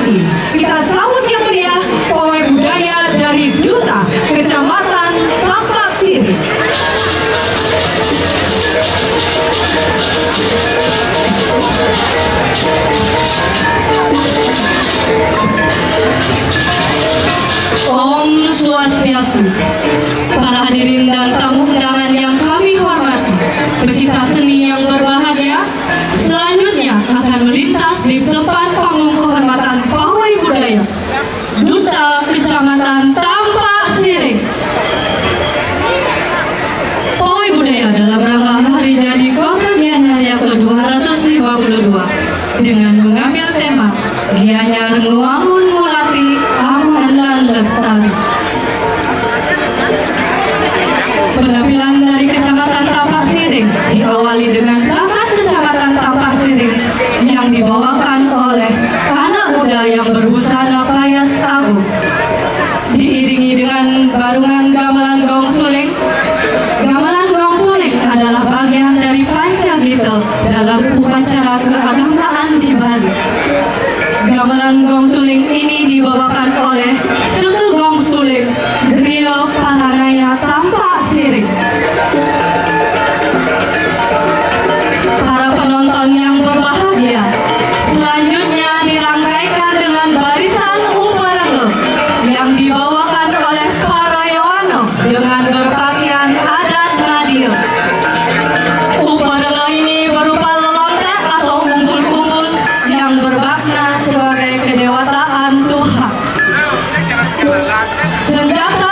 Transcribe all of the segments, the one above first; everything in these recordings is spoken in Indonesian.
hormati, kita sambut yang meriah pawai budaya dari Duta Kecamatan Tampak Siri. Om Swastiastu. Para hadirin dan tamu undangan yang kami hormati, pecinta seni yang berbahagia, selanjutnya akan melintas di depan panggung kehormatan pawai budaya Duta Kecamatan Tampak Siri. Pawai budaya dalam rangka hari jadi Kota Gianyar yang ke-252 dengan mengambil tema Gianyar Nguwangun Mulati Aman dan Lestari. Penampilan dari Kecamatan Tampak Siring diawali dengan Bakat Kecamatan Tampak Siring yang dibawakan oleh anak muda yang berbusana payas agung, diiringi dengan barungan gamelan gong suling. Gamelan gong suling adalah bagian dari Pancagito dalam upacara keagamaan di Bali. Gamelan gong suling ini dibawakan oleh suku gong suling Griyo Paranaya Tampak Siring. Para penonton yang berbahagia, selanjutnya dirangkaikan dengan barisan Uparengo yang dibawakan oleh para Yoano dengan berpakaian adat Madiun. Uparengo ini berupa lelontek atau umbul-umbul yang bermakna sebagai kedewataan Tuhan. Senjata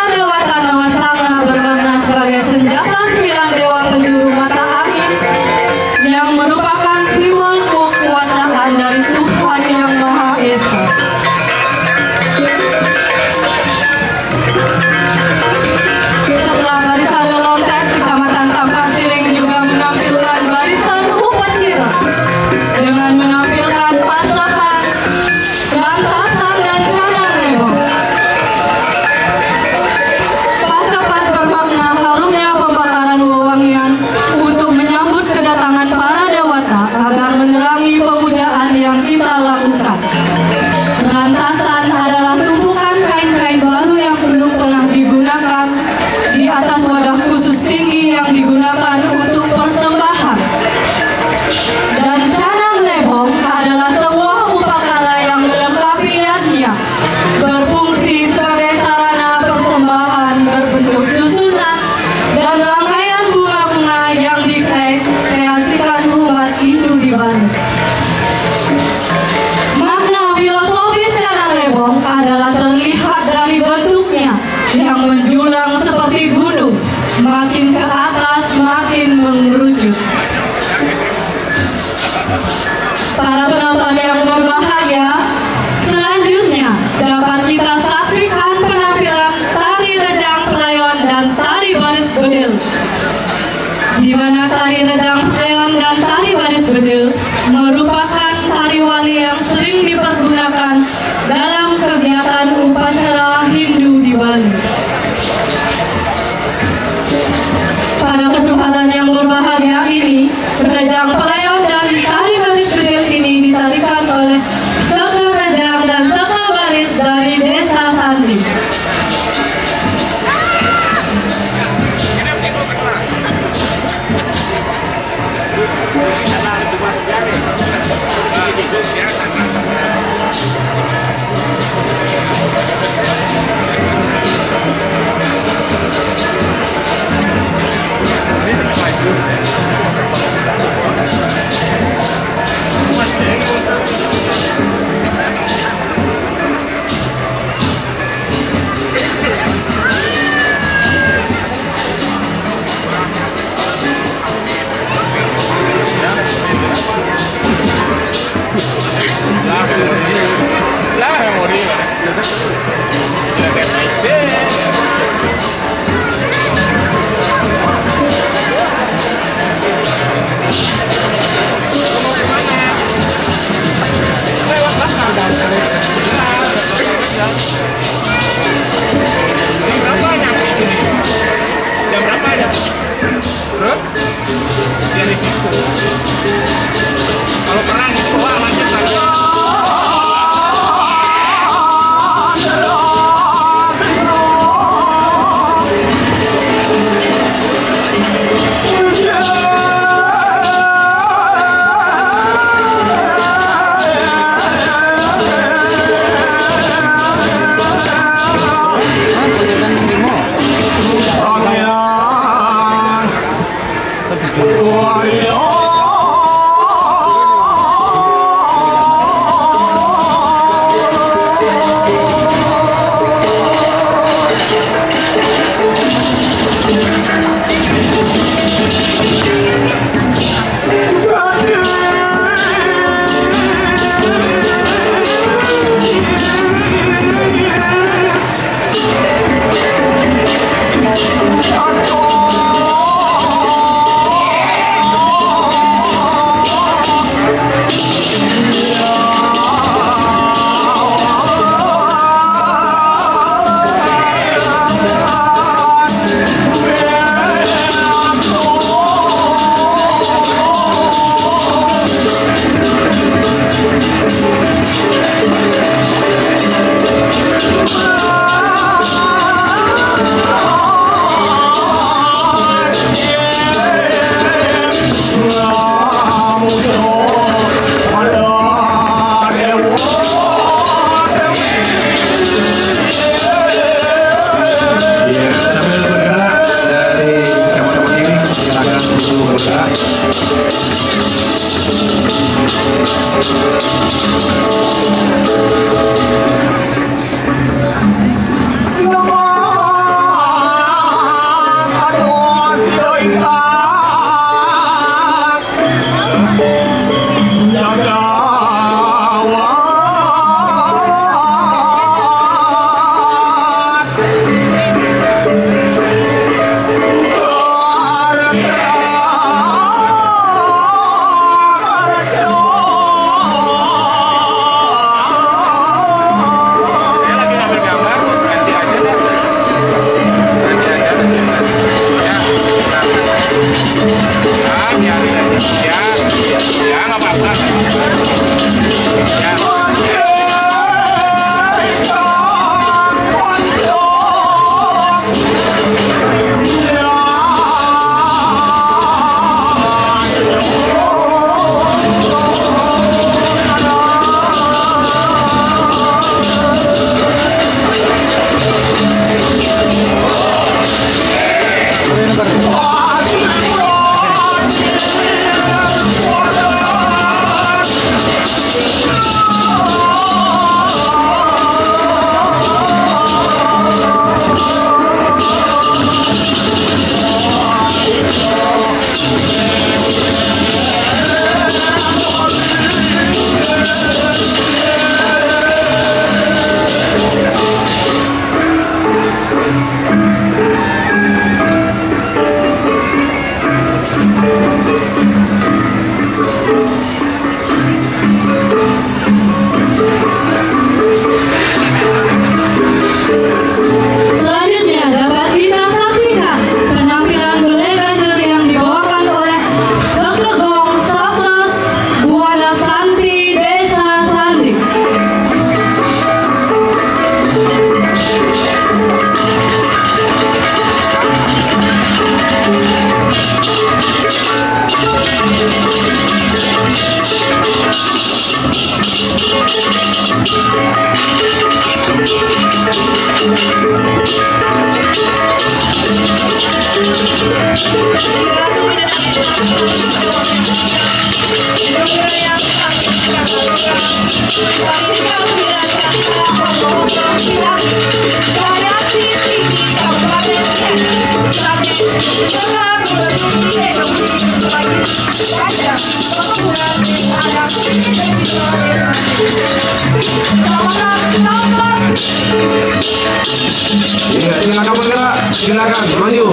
Iya, silakan bergerak, silakan maju.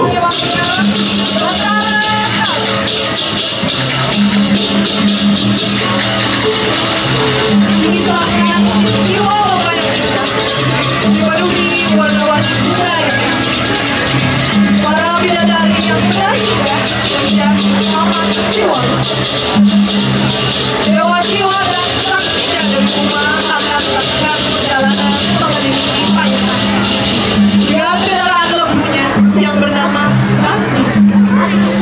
Para bidadari yang berharga dan selamat siwa. Dewa siwa dan saktinya dan rumah akan melakukan perjalanan mengelilingi payahannya. Dengan kendaraan lembunya yang bernama Batu.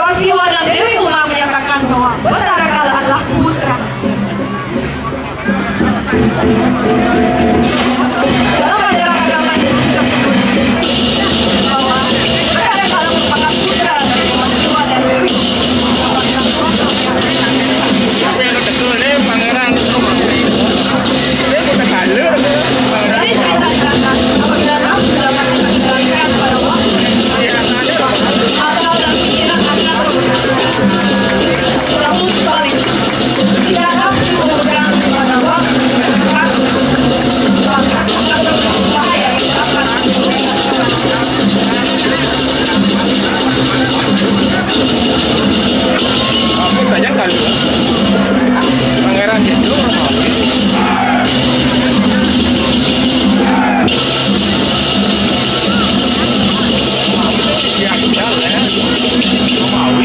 Rosiwa dan Dewi Uma menyatakan bahwa Betara Kala adalah putra. Dalam ajaran agama Hindu tersebut bahwa Betara Kala merupakan putra dari Rosiwa dan Dewi. Apa yang betul nih pangeran dia kita kalah. Dari cerita dikatakan apabila nafsu dalam hati dikendalikan pada waktu atau dalam pikiran akan namun sebaliknya jika nafsu berpegang pada waktu maka akan berbahaya yang akan Aku tanya kali pangeran itu ya jalan mau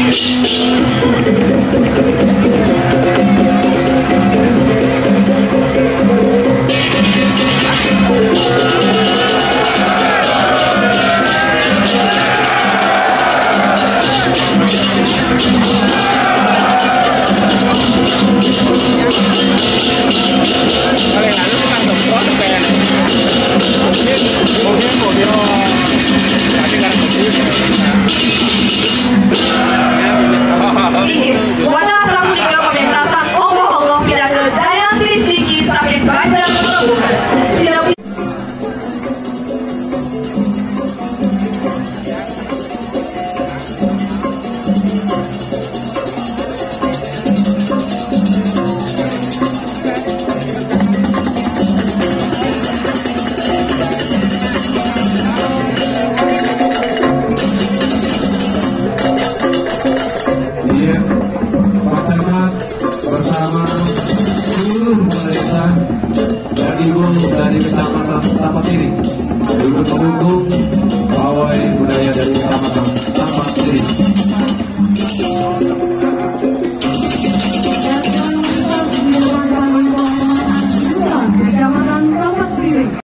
Wajah sang mulia pementasan Allah pindah ke Jayang Trisiki sakit banjar menemukan siap. Iya, Pak Camat bersama seluruh pemerintah dan ibu dari Kecamatan Tapak-Siring duduk mendukung pawai budaya dari Kecamatan Tapak-Siring.